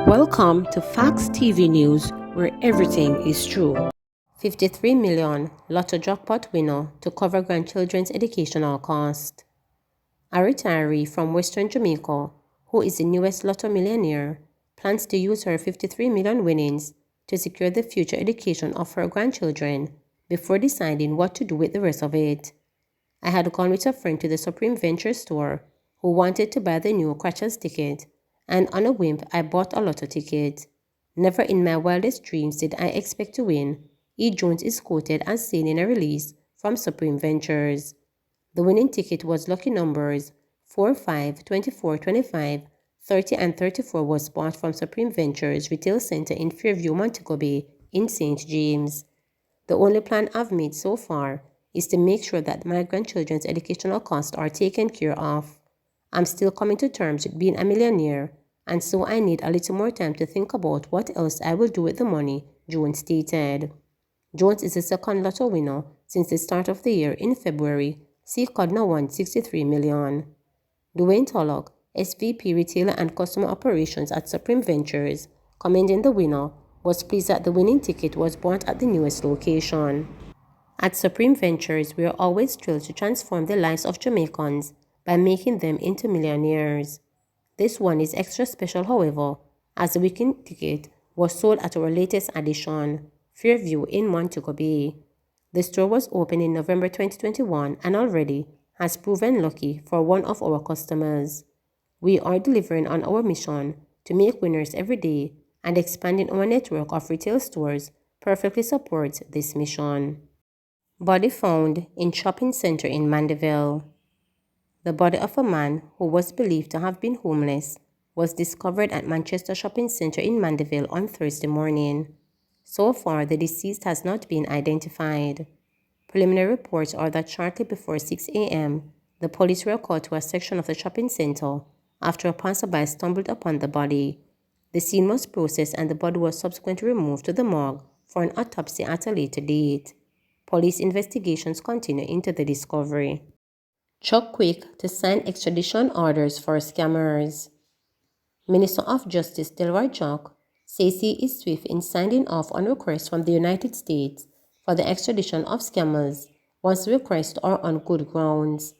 Welcome to Facts TV News, where everything is true. 53 million Lotto jackpot winner to cover grandchildren's educational cost. A retiree from Western Jamaica, who is the newest Lotto millionaire, plans to use her 53 million winnings to secure the future education of her grandchildren before deciding what to do with the rest of it. I had gone with a friend to the Supreme Venture store who wanted to buy the new Crutchers ticket, and on a whim I bought a Lotto ticket. Never in my wildest dreams did I expect to win. E. Jones is quoted as saying in a release from Supreme Ventures. The winning ticket was lucky numbers 4, 5, 24, 25, 30 and 34 was bought from Supreme Ventures Retail Center in Fairview, Montego Bay in St. James. The only plan I've made so far is to make sure that my grandchildren's educational costs are taken care of. I'm still coming to terms with being a millionaire, and so I need a little more time to think about what else I will do with the money, Jones stated. Jones is the second Lotto winner since the start of the year in February. C. Codner won 63 million. Dwayne Tullock, SVP Retailer and Customer Operations at Supreme Ventures, commending the winner, was pleased that the winning ticket was bought at the newest location. At Supreme Ventures, we are always thrilled to transform the lives of Jamaicans by making them into millionaires. This one is extra special, however, as the weekend ticket was sold at our latest addition, Fairview in Montego Bay. The store was opened in November 2021 and already has proven lucky for one of our customers. We are delivering on our mission to make winners every day, and expanding our network of retail stores perfectly supports this mission. Body found in shopping center in Mandeville. The body of a man who was believed to have been homeless was discovered at Manchester Shopping Center in Mandeville on Thursday morning. So far, the deceased has not been identified. Preliminary reports are that shortly before 6 a.m., the police were called to a section of the shopping center after a passerby stumbled upon the body. The scene was processed and the body was subsequently removed to the morgue for an autopsy at a later date. Police investigations continue into the discovery. Chuck quick to sign extradition orders for scammers. Minister of Justice Delroy Chuck says he is swift in signing off on requests from the United States for the extradition of scammers once the requests are on good grounds.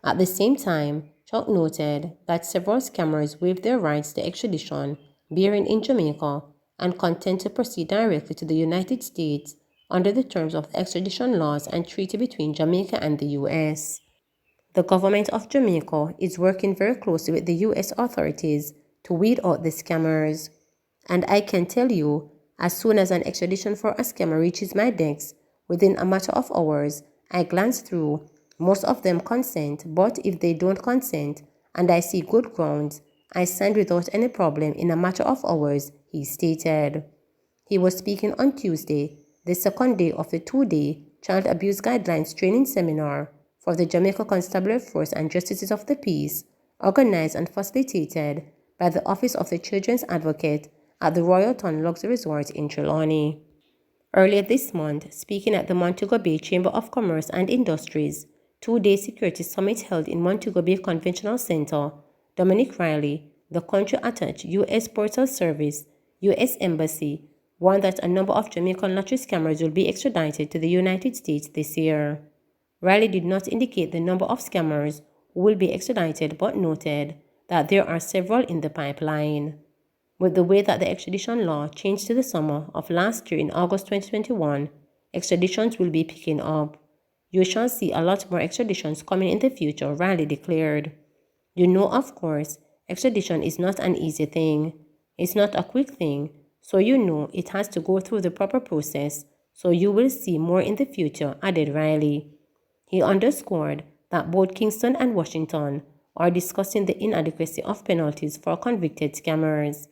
At the same time, Chuck noted that several scammers waived their rights to extradition bearing in Jamaica and content to proceed directly to the United States under the terms of the extradition laws and treaty between Jamaica and the U.S. The government of Jamaica is working very closely with the U.S. authorities to weed out the scammers. And I can tell you, as soon as an extradition for a scammer reaches my desk, within a matter of hours, I glance through. Most of them consent, but if they don't consent, and I see good grounds, I sign without any problem in a matter of hours, he stated. He was speaking on Tuesday, the second day of the two-day Child Abuse Guidelines training seminar for the Jamaica Constabulary Force and Justices of the Peace, organized and facilitated by the Office of the Children's Advocate at the Royal Ton Luxury Resort in Trelawney. Earlier this month, speaking at the Montego Bay Chamber of Commerce and Industries two-day security summit held in Montego Bay Conventional Center, Dominic Riley, the country-attached U.S. Postal Service, U.S. Embassy, warned that a number of Jamaican lottery scammers will be extradited to the United States this year. Riley did not indicate the number of scammers who will be extradited but noted that there are several in the pipeline. With the way that the extradition law changed to the summer of last year in August 2021, extraditions will be picking up. You shall see a lot more extraditions coming in the future, Riley declared. You know, of course, extradition is not an easy thing. It's not a quick thing, so you know it has to go through the proper process, so you will see more in the future, added Riley. He underscored that both Kingston and Washington are discussing the inadequacy of penalties for convicted scammers.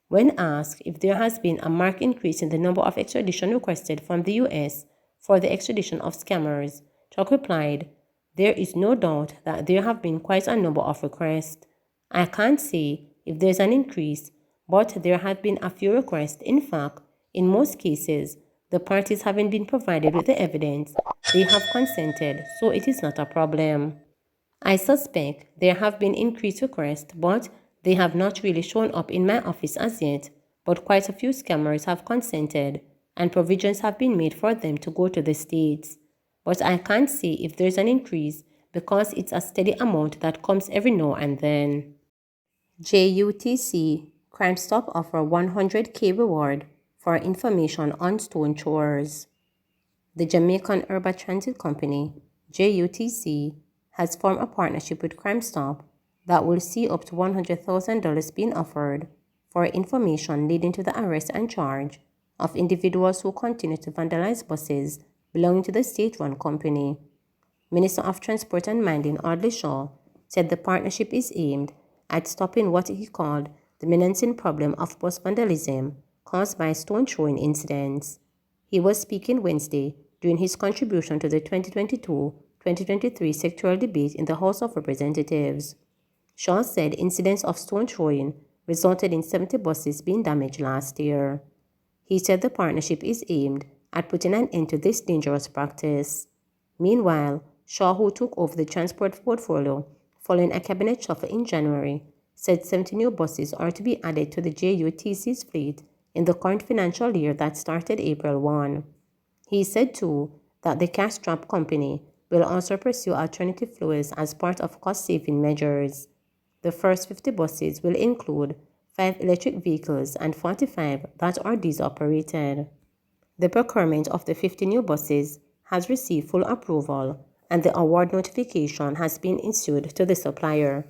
When asked if there has been a marked increase in the number of extradition requested from the U.S. for the extradition of scammers, Chuck replied, "There is no doubt that there have been quite a number of requests. I can't say if there's an increase, but there have been a few requests. In fact, in most cases, the parties having been provided with the evidence, they have consented, so it is not a problem. I suspect there have been increased requests, but They have not really shown up in my office as yet, but quite a few scammers have consented and provisions have been made for them to go to the States. But I can't say if there's an increase because it's a steady amount that comes every now and then. JUTC crimestop offer 100K reward for information on stone throwers. The Jamaican Urban Transit Company, JUTC, has formed a partnership with crimestop that will see up to $100,000 being offered for information leading to the arrest and charge of individuals who continue to vandalize buses belonging to the state-run company. Minister of Transport and Mining Audley Shaw said the partnership is aimed at stopping what he called the menacing problem of bus vandalism caused by stone-throwing incidents. He was speaking Wednesday during his contribution to the 2022-2023 sectoral debate in the House of Representatives. Shaw said incidents of stone throwing resulted in 70 buses being damaged last year. He said the partnership is aimed at putting an end to this dangerous practice. Meanwhile, Shaw, who took over the transport portfolio following a cabinet shuffle in January, said 70 new buses are to be added to the JUTC's fleet in the current financial year that started April 1. He said, too, that the cash-strapped company will also pursue alternative fuels as part of cost-saving measures. The first 50 buses will include 5 electric vehicles and 45 that are diesel-operated. The procurement of the 50 new buses has received full approval and the award notification has been issued to the supplier.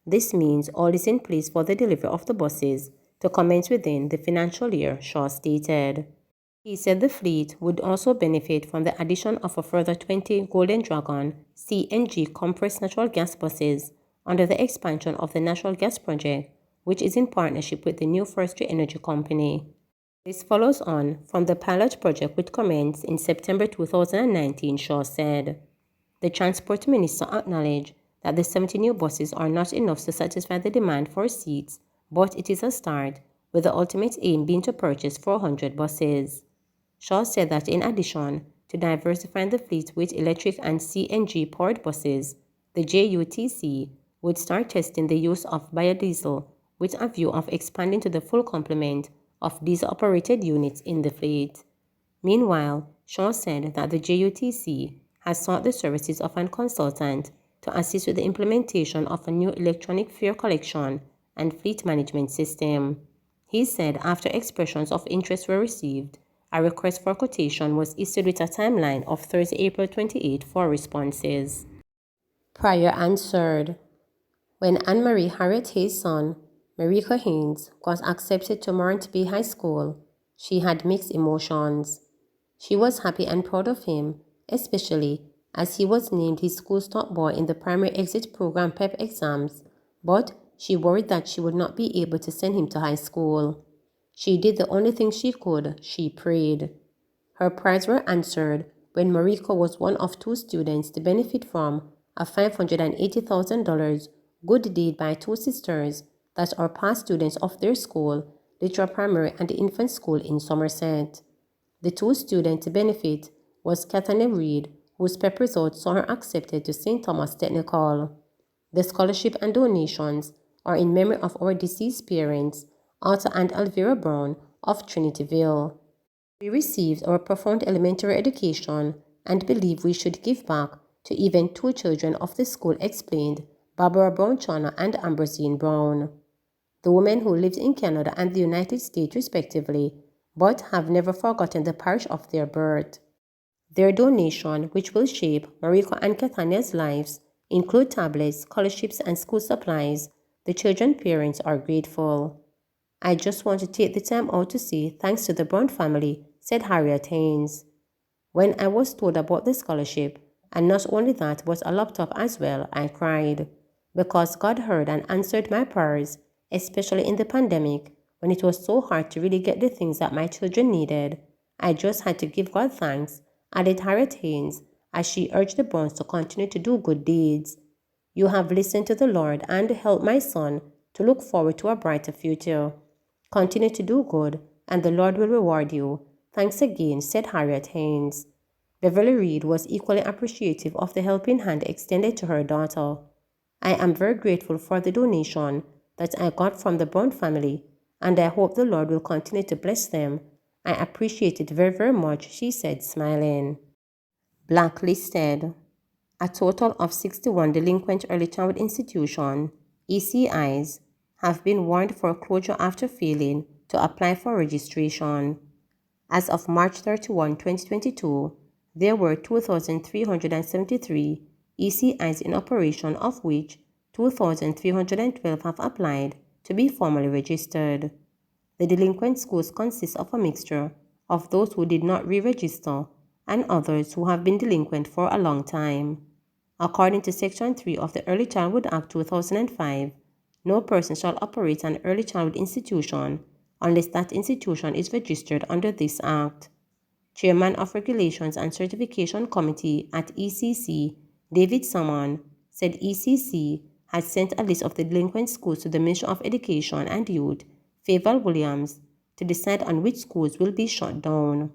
This means all is in place for the delivery of the buses to commence within the financial year, Shaw stated. He said the fleet would also benefit from the addition of a further 20 Golden Dragon CNG compressed natural gas buses under the expansion of the Natural Gas Project, which is in partnership with the New Forestry Energy Company. This follows on from the pilot project which commenced in September 2019, Shaw said. The Transport Minister acknowledged that the 70 new buses are not enough to satisfy the demand for seats, but it is a start, with the ultimate aim being to purchase 400 buses. Shaw said that in addition to diversifying the fleet with electric and CNG-powered buses, the JUTC would start testing the use of biodiesel with a view of expanding to the full complement of diesel-operated units in the fleet. Meanwhile, Shaw said that the JUTC has sought the services of a consultant to assist with the implementation of a new electronic fare collection and fleet management system. He said after expressions of interest were received, a request for quotation was issued with a timeline of Thursday, April 28 for responses. Prior answered. When Anne-Marie Harriet Hayes' son, Marika Haynes, was accepted to Morantby High School, she had mixed emotions. She was happy and proud of him, especially as he was named his school's top boy in the primary exit program PEP exams, but she worried that she would not be able to send him to high school. She did the only thing she could, she prayed. Her prayers were answered when Marika was one of 2 students to benefit from a $580,000 good deed by 2 sisters that are past students of their school, Little Primary and Infant School in Somerset. The 2 students to benefit was Kathleen Reed, whose PEP results saw her accepted to St. Thomas Technical. The scholarship and donations are in memory of our deceased parents, Arthur and Elvira Brown of Trinityville. We received our profound elementary education and believe we should give back to even 2 children of the school, explained Barbara Brown-Chana and Ambrosine Brown. The women who lived in Canada and the United States respectively, but have never forgotten the parish of their birth. Their donation, which will shape Marika and Kathania's lives, include tablets, scholarships, and school supplies. The children's parents are grateful. I just want to take the time out to say thanks to the Brown family, said Harriet Haynes. When I was told about the scholarship, and not only that but a laptop as well, I cried. Because God heard and answered my prayers, especially in the pandemic, when it was so hard to really get the things that my children needed. I just had to give God thanks, added Harriet Haynes, as she urged the Browns to continue to do good deeds. You have listened to the Lord and helped my son to look forward to a brighter future. Continue to do good, and the Lord will reward you. Thanks again, said Harriet Haynes. Beverly Reed was equally appreciative of the helping hand extended to her daughter. I am very grateful for the donation that I got from the Brown family, and I hope the Lord will continue to bless them. I appreciate it very, very much, she said, smiling. Blacklisted. A total of 61 delinquent early childhood institutions, ECIs, have been warned for closure after failing to apply for registration. As of March 31, 2022, there were 2,373 ECIs in operation, of which 2,312 have applied to be formally registered. The delinquent schools consist of a mixture of those who did not re-register and others who have been delinquent for a long time. According to Section 3 of the Early Childhood Act 2005, no person shall operate an early childhood institution unless that institution is registered under this Act. Chairman of Regulations and Certification Committee at ECC, David Salmon, said ECC has sent a list of the delinquent schools to the Ministry of Education and Youth, Favour Williams, to decide on which schools will be shut down.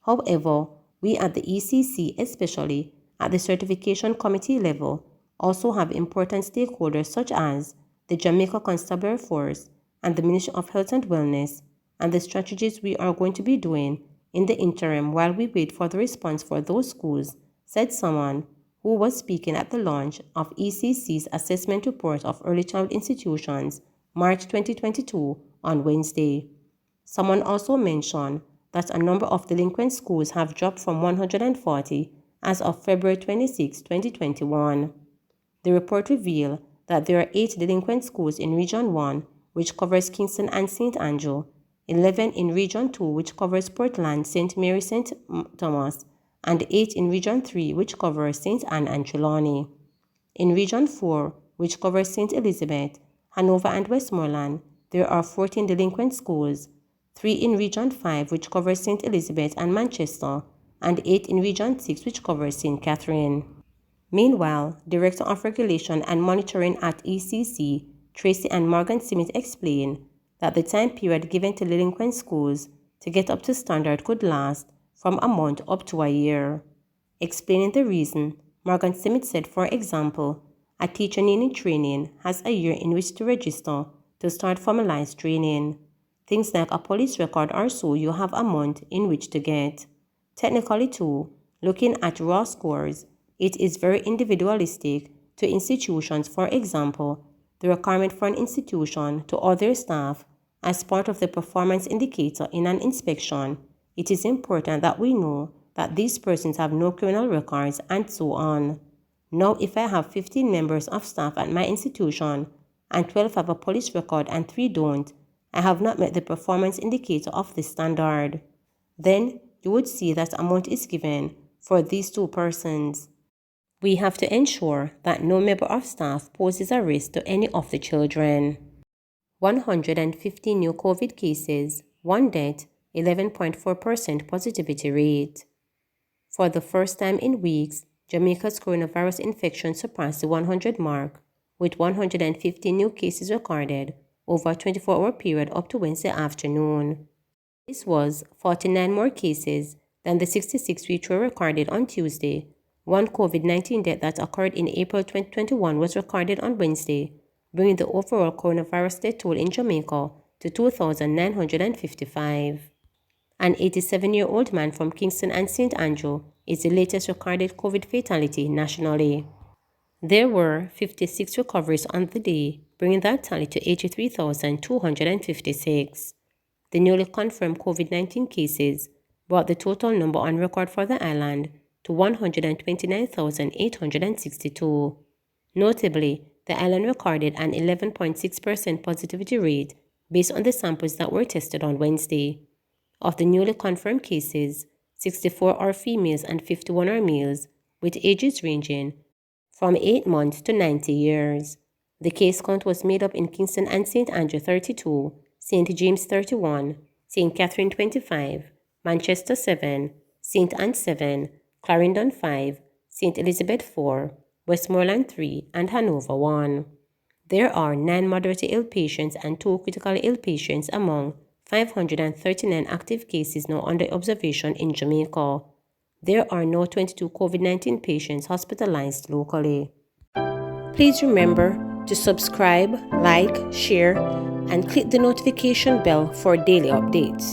However, we at the ECC, especially at the Certification Committee level, also have important stakeholders such as the Jamaica Constabulary Force and the Ministry of Health and Wellness, and the strategies we are going to be doing in the interim while we wait for the response for those schools, said someone who was speaking at the launch of ECC's Assessment Report of Early Childhood Institutions, March 2022, on Wednesday. Someone also mentioned that a number of delinquent schools have dropped from 140 as of February 26, 2021. The report revealed that there are 8 delinquent schools in Region 1, which covers Kingston and St. Andrew, 11 in Region 2, which covers Portland, St. Mary, St. Thomas, and 8 in Region 3, which covers St. Anne and Trelawney. In Region 4, which covers St. Elizabeth, Hanover and Westmoreland, there are 14 delinquent schools, 3 in Region 5, which covers St. Elizabeth and Manchester, and 8 in Region 6, which covers St. Catherine. Meanwhile, Director of Regulation and Monitoring at ECC, Tracy and Morgan Smith, explained that the time period given to delinquent schools to get up to standard could last from a month up to a year. Explaining the reason, Morgan Smith said, for example, a teacher needing training has a year in which to register to start formalized training. Things like a police record or so you have a month in which to get. Technically too, looking at raw scores, it is very individualistic to institutions. For example, the requirement for an institution to order staff as part of the performance indicator in an inspection. It is important that we know that these persons have no criminal records and so on. Now, if I have 15 members of staff at my institution and 12 have a police record and 3 don't, I have not met the performance indicator of this standard. Then you would see that amount is given for these 2 persons. We have to ensure that no member of staff poses a risk to any of the children. 150 new COVID cases, 1 death, 11.4% positivity rate. For the first time in weeks, Jamaica's coronavirus infection surpassed the 100 mark, with 150 new cases recorded over a 24-hour period up to Wednesday afternoon. This was 49 more cases than the 66 which were recorded on Tuesday. One COVID-19 death that occurred in April 2021 was recorded on Wednesday, bringing the overall coronavirus death toll in Jamaica to 2,955. An 87-year-old man from Kingston and St. Andrew is the latest recorded COVID fatality nationally. There were 56 recoveries on the day, bringing that tally to 83,256. The newly confirmed COVID-19 cases brought the total number on record for the island to 129,862. Notably, the island recorded an 11.6% positivity rate based on the samples that were tested on Wednesday. Of the newly confirmed cases, 64 are females and 51 are males, with ages ranging from 8 months to 90 years. The case count was made up in Kingston and St. Andrew 32, St. James 31, St. Catherine 25, Manchester 7, St. Anne 7, Clarendon 5, St. Elizabeth 4, Westmoreland 3, and Hanover 1. There are 9 moderately ill patients and 2 critically ill patients among 539 active cases now under observation in Jamaica. There are now 22 COVID-19 patients hospitalized locally. Please remember to subscribe, like, share, and click the notification bell for daily updates.